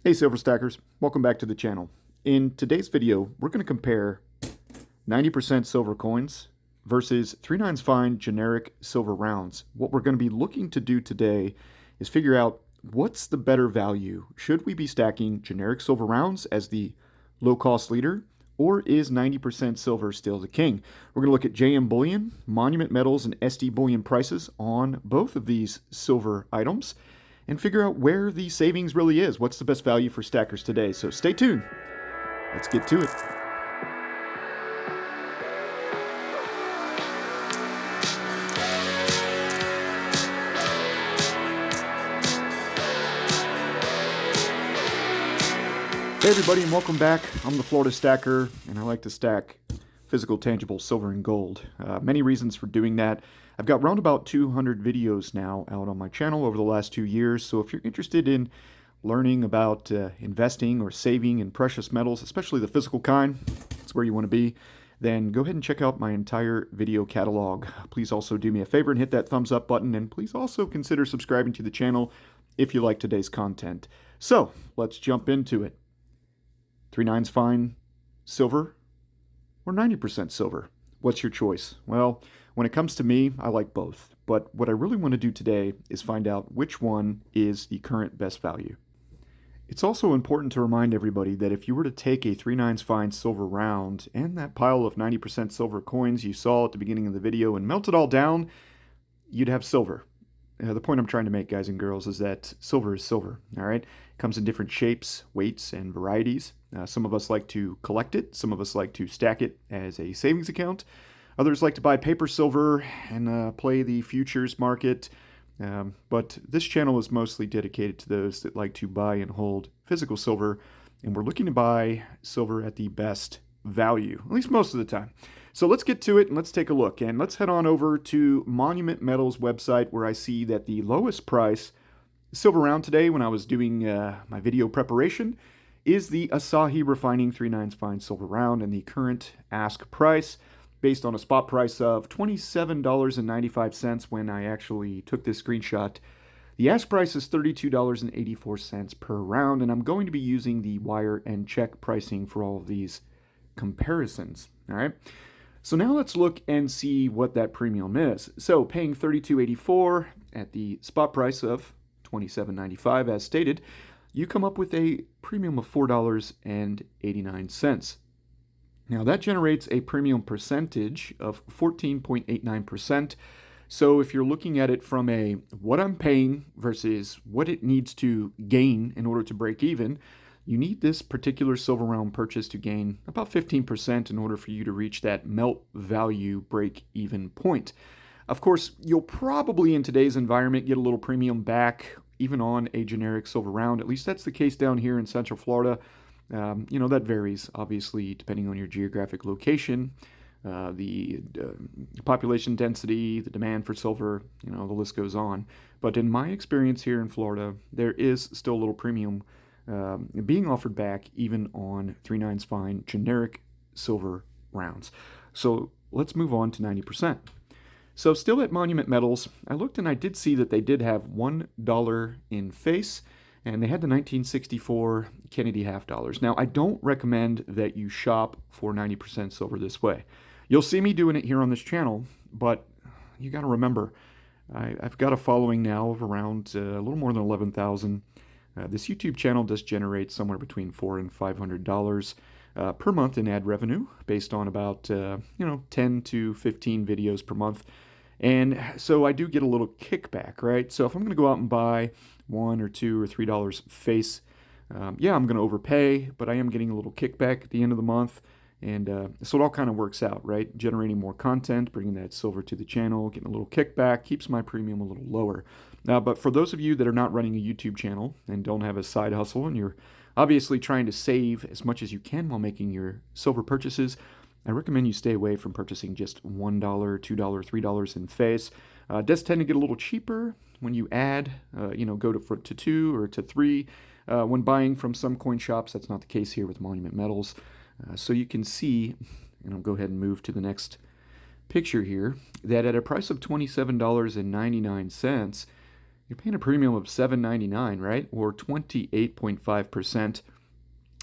Hey Silver Stackers, welcome back to the channel. In today's video, we're going to compare 90% silver coins versus 3/9 fine generic silver rounds. What we're going to be looking to do today is figure out what's the better value. Should we be stacking generic silver rounds as the low-cost leader, or is 90% silver still the king? We're going to look at JM Bullion, Monument Metals, and SD Bullion prices on both of these silver items and figure out where the savings really is. What's the best value for stackers today? So stay tuned. Let's get to it. Hey everybody, and welcome back. I'm the Florida Stacker, and I like to stack physical, tangible silver and gold. Many reasons for doing that. I've got round about 200 videos now out on my channel over the last 2 years, so if you're interested in learning about investing or saving in precious metals, especially the physical kind, that's where you want to be, then go ahead and check out my entire video catalog. Please also do me a favor and hit that thumbs up button, and please also consider subscribing to the channel if you like today's content. So, let's jump into it. 3/9 fine silver or 90% silver? What's your choice? Well, when it comes to me, I like both. But what I really want to do today is find out which one is the current best value. It's also important to remind everybody that if you were to take a 3/9 fine silver round and that pile of 90% silver coins you saw at the beginning of the video and melt it all down, you'd have silver. The point I'm trying to make, guys and girls, is that silver is silver, all right? It comes in different shapes, weights, and varieties. Some of us like to collect it. Some of us like to stack it as a savings account. Others like to buy paper silver and play the futures market. But this channel is mostly dedicated to those that like to buy and hold physical silver, and we're looking to buy silver at the best value, at least most of the time. So let's get to it and let's take a look. And let's head on over to Monument Metals website, where I see that the lowest price silver round today, when I was doing my video preparation, is the Asahi Refining 3/9 fine silver round, and the current ask price, based on a spot price of $27.95 when I actually took this screenshot, the ask price is $32.84 per round, and I'm going to be using the wire and check pricing for all of these comparisons. All right. So now let's look and see what that premium is. So paying $32.84 at the spot price of $27.95 as stated, you come up with a premium of $4.89. Now that generates a premium percentage of 14.89%. So if you're looking at it from a what I'm paying versus what it needs to gain in order to break even, you need this particular silver round purchase to gain about 15% in order for you to reach that melt value break even point. Of course, you'll probably in today's environment get a little premium back even on a generic silver round. At least that's the case down here in Central Florida. That varies, obviously, depending on your geographic location, the population density, the demand for silver, the list goes on. But in my experience here in Florida, there is still a little premium being offered back even on 3/9 fine generic silver rounds. So let's move on to 90%. So still at Monument Metals, I looked and I did see that they did have $1 in face, and they had the 1964 Kennedy half dollars. Now, I don't recommend that you shop for 90% silver this way. You'll see me doing it here on this channel, but you got to remember, I've got a following now of around a little more than 11,000. This YouTube channel does generate somewhere between $400 and $500 per month in ad revenue, based on about 10 to 15 videos per month. And so I do get a little kickback, right? So if I'm going to go out and buy $1 or $2 or $3 face, I'm going to overpay, but I am getting a little kickback at the end of the month. And so it all kind of works out, right? Generating more content, bringing that silver to the channel, getting a little kickback, keeps my premium a little lower. But for those of you that are not running a YouTube channel and don't have a side hustle, and you're obviously trying to save as much as you can while making your silver purchases, I recommend you stay away from purchasing just $1, $2, $3 in face. It does tend to get a little cheaper when you add, go to 2 or to 3. When buying from some coin shops, that's not the case here with Monument Metals. So you can see, and I'll go ahead and move to the next picture here, that at a price of $27.99, you're paying a premium of $7.99, right? Or 28.5%.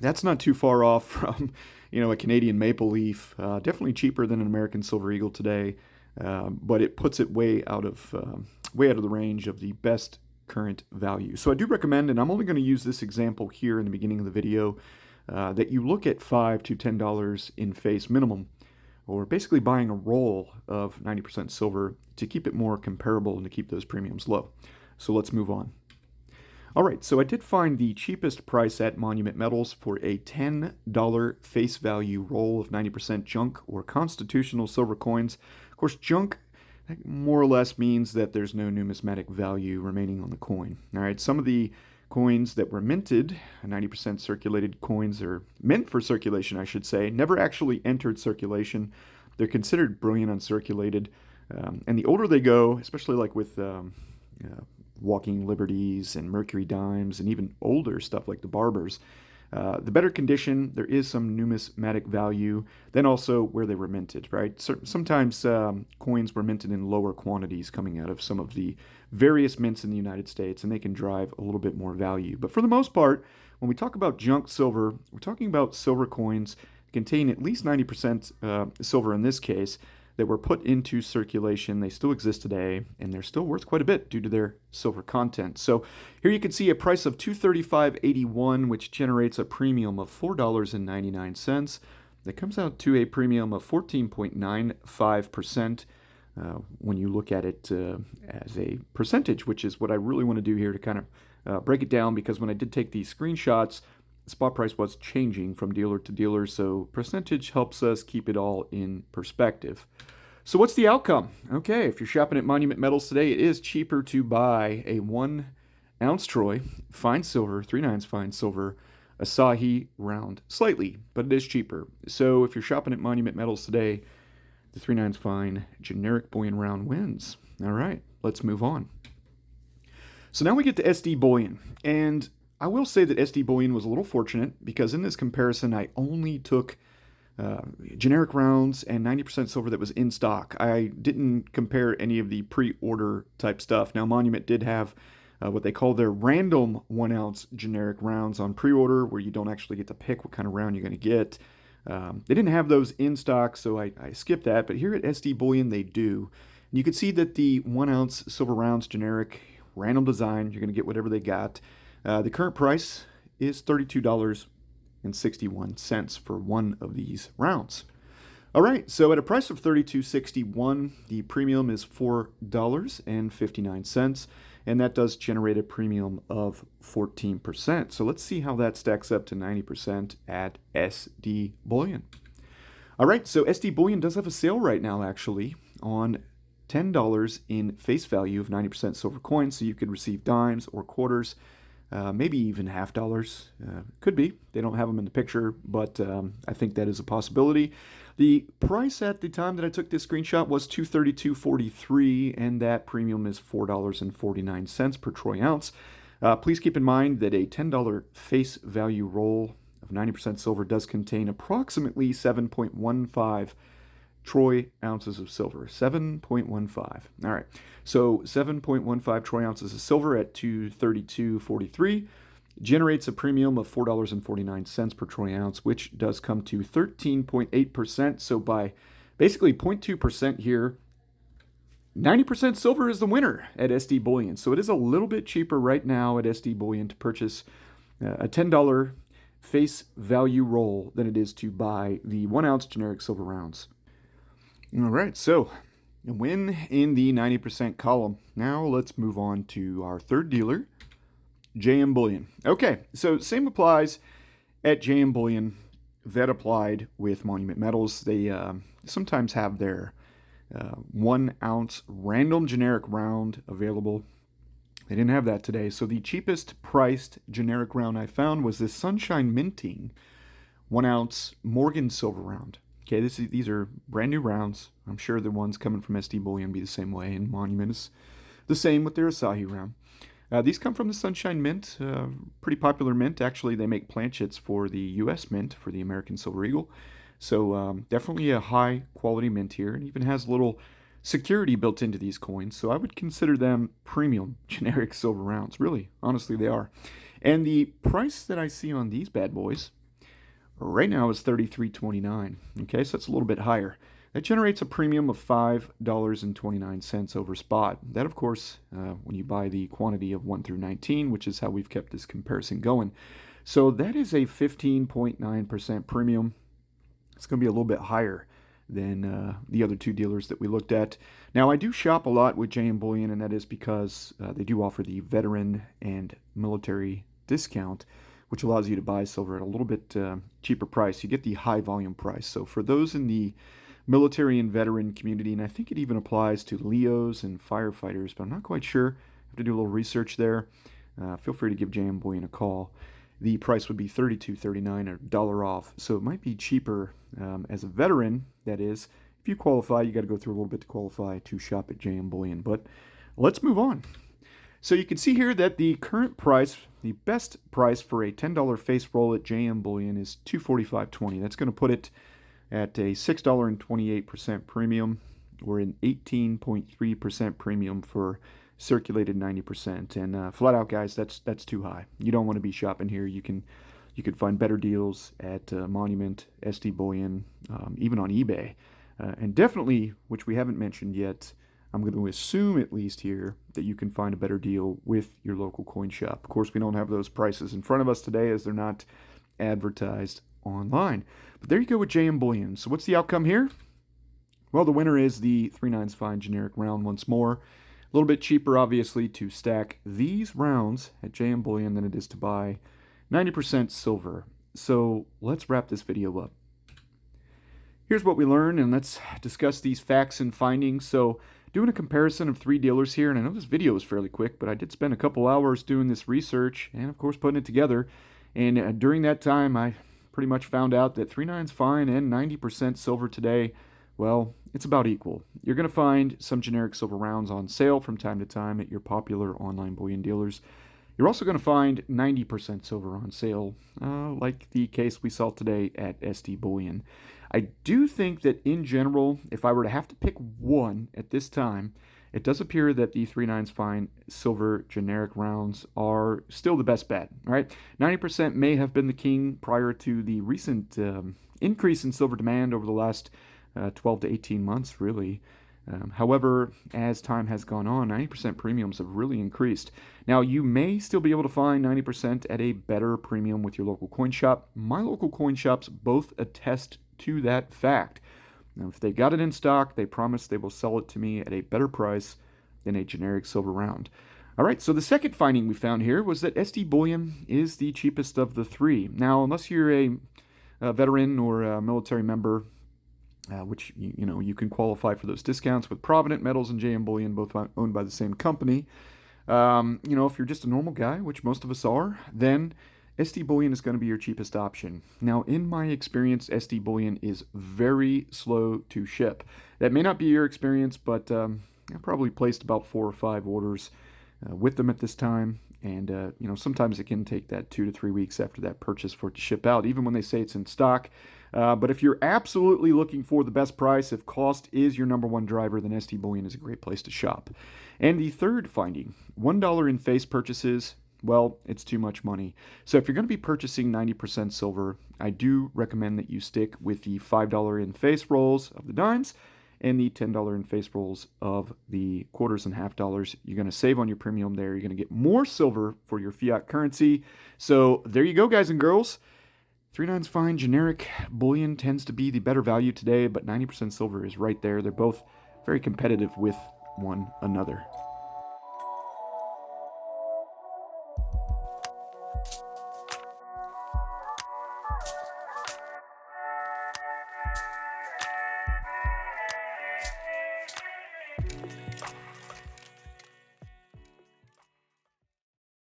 That's not too far off from, a Canadian maple leaf. Definitely cheaper than an American silver eagle today, but it puts it way out of the range of the best current value. So I do recommend, and I'm only going to use this example here in the beginning of the video, that you look at $5 to $10 in face minimum, or basically buying a roll of 90% silver to keep it more comparable and to keep those premiums low. So let's move on. All right, so I did find the cheapest price at Monument Metals for a $10 face value roll of 90% junk or constitutional silver coins. Of course, junk more or less means that there's no numismatic value remaining on the coin. All right, some of the coins that were minted, 90% circulated coins, or meant for circulation, I should say, never actually entered circulation. They're considered brilliant uncirculated. And the older they go, especially like with Walking Liberties and Mercury Dimes and even older stuff like the Barbers, the better condition, there is some numismatic value, then also where they were minted, right? Sometimes coins were minted in lower quantities coming out of some of the various mints in the United States, and they can drive a little bit more value. But for the most part, when we talk about junk silver, we're talking about silver coins that contain at least 90% silver in this case, that were put into circulation. They still exist today, and they're still worth quite a bit due to their silver content. So here you can see a price of $235.81, which generates a premium of $4.99. That comes out to a premium of 14.95% when you look at it as a percentage, which is what I really want to do here to kind of break it down, because when I did take these screenshots, the spot price was changing from dealer to dealer, so percentage helps us keep it all in perspective. So what's the outcome? Okay, if you're shopping at Monument Metals today, it is cheaper to buy a 1 ounce Troy fine silver, 3/9 fine silver, Asahi round slightly, but it is cheaper. So if you're shopping at Monument Metals today, the 3/9 fine generic bullion round wins. All right, let's move on. So now we get to SD bullion, and I will say that SD Bullion was a little fortunate, because in this comparison, I only took generic rounds and 90% silver that was in stock. I didn't compare any of the pre-order type stuff. Now, Monument did have what they call their random 1 ounce generic rounds on pre-order, where you don't actually get to pick what kind of round you're going to get. They didn't have those in stock, so I skipped that. But here at SD Bullion, they do. And you can see that the 1 ounce silver rounds generic, random design, you're going to get whatever they got. The current price is $32.61 for one of these rounds. All right, so at a price of $32.61, the premium is $4.59, and that does generate a premium of 14%. So let's see how that stacks up to 90% at SD Bullion. All right, so SD Bullion does have a sale right now, actually, on $10 in face value of 90% silver coins, so you could receive dimes or quarters. Maybe even $half. Could be. They don't have them in the picture, but I think that is a possibility. The price at the time that I took this screenshot was $232.43, and that premium is $4.49 per troy ounce. Please keep in mind that a $10 face value roll of 90% silver does contain approximately 7.15 troy ounces of silver. 7.15. All right. So 7.15 troy ounces of silver at $232.43 generates a premium of $4.49 per troy ounce, which does come to 13.8%. So by basically 0.2% here, 90% silver is the winner at SD Bullion. So it is a little bit cheaper right now at SD Bullion to purchase a $10 face value roll than it is to buy the 1 ounce generic silver rounds. All right, so a win in the 90% column. Now let's move on to our third dealer, JM Bullion. Okay, so same applies at JM Bullion that applied with Monument Metals. They sometimes have their 1 ounce random generic round available. They didn't have that today. So the cheapest priced generic round I found was this Sunshine Minting 1 ounce Morgan silver round. Okay, these are brand new rounds. I'm sure the ones coming from SD Bullion be the same way, and Monument is the same with their Asahi round. These come from the Sunshine Mint, pretty popular mint. Actually, they make planchets for the U.S. Mint, for the American Silver Eagle. So definitely a high quality mint here. It even has a little security built into these coins, so I would consider them premium generic silver rounds. Really, honestly, they are. And the price that I see on these bad boys right now is $33.29. Okay, so that's a little bit higher. That generates a premium of $5.29 over spot. That, of course, when you buy the quantity of 1 through 19, which is how we've kept this comparison going. So that is a 15.9% premium. It's going to be a little bit higher than the other two dealers that we looked at. Now, I do shop a lot with JM Bullion, and that is because they do offer the veteran and military discount, which allows you to buy silver at a little bit cheaper price. You get the high volume price. So for those in the military and veteran community, and I think it even applies to Leos and firefighters, but I'm not quite sure. I have to do a little research there. Feel free to give JM Bullion a call. The price would be $32.39 or $1 off, so it might be cheaper as a veteran. That is, if you qualify, you got to go through a little bit to qualify to shop at JM Bullion. But let's move on. So you can see here that the current price, the best price for a $10 face roll at JM Bullion is $245.20. That's going to put it at a $6.28 premium, or an 18.3% premium for circulated 90%. And flat out, guys, that's too high. You don't want to be shopping here. You can find better deals at Monument, SD Bullion, even on eBay, and definitely, which we haven't mentioned yet, I'm going to assume at least here that you can find a better deal with your local coin shop. Of course, we don't have those prices in front of us today as they're not advertised online. But there you go with JM Bullion. So what's the outcome here? Well, the winner is the 3/9 fine generic round once more. A little bit cheaper, obviously, to stack these rounds at JM Bullion than it is to buy 90% silver. So let's wrap this video up. Here's what we learned, and let's discuss these facts and findings. So doing a comparison of three dealers here, and I know this video is fairly quick, but I did spend a couple hours doing this research and, of course, putting it together. And during that time, I pretty much found out that 3/9 fine and 90% silver today, well, it's about equal. You're going to find some generic silver rounds on sale from time to time at your popular online bullion dealers. You're also going to find 90% silver on sale, like the case we saw today at SD Bullion. I do think that in general, if I were to have to pick one at this time, it does appear that the 3/9 fine silver generic rounds are still the best bet, right? 90% may have been the king prior to the recent increase in silver demand over the last 12 to 18 months, really. However, as time has gone on, 90% premiums have really increased. Now, you may still be able to find 90% at a better premium with your local coin shop. My local coin shops both attest to that fact. Now, if they got it in stock, they promise they will sell it to me at a better price than a generic silver round. All right, so the second finding we found here was that SD Bullion is the cheapest of the three. Now, unless you're a veteran or a military member, which you can qualify for those discounts with Provident Metals and JM Bullion, both owned by the same company. If you're just a normal guy, which most of us are, then SD Bullion is going to be your cheapest option. Now, in my experience, SD Bullion is very slow to ship. That may not be your experience, but I probably placed about 4 or 5 orders with them at this time. And, sometimes it can take that 2 to 3 weeks after that purchase for it to ship out, even when they say it's in stock. But if you're absolutely looking for the best price, if cost is your number one driver, then SD Bullion is a great place to shop. And the third finding, $1 in face purchases, well, it's too much money. So if you're going to be purchasing 90% silver, I do recommend that you stick with the $5 in face rolls of the dimes and the $10 in face rolls of the quarters and half dollars. You're going to save on your premium there. You're going to get more silver for your fiat currency. So there you go, guys and girls. 3/9 fine generic bullion tends to be the better value today, but 90% silver is right there. They're both very competitive with one another.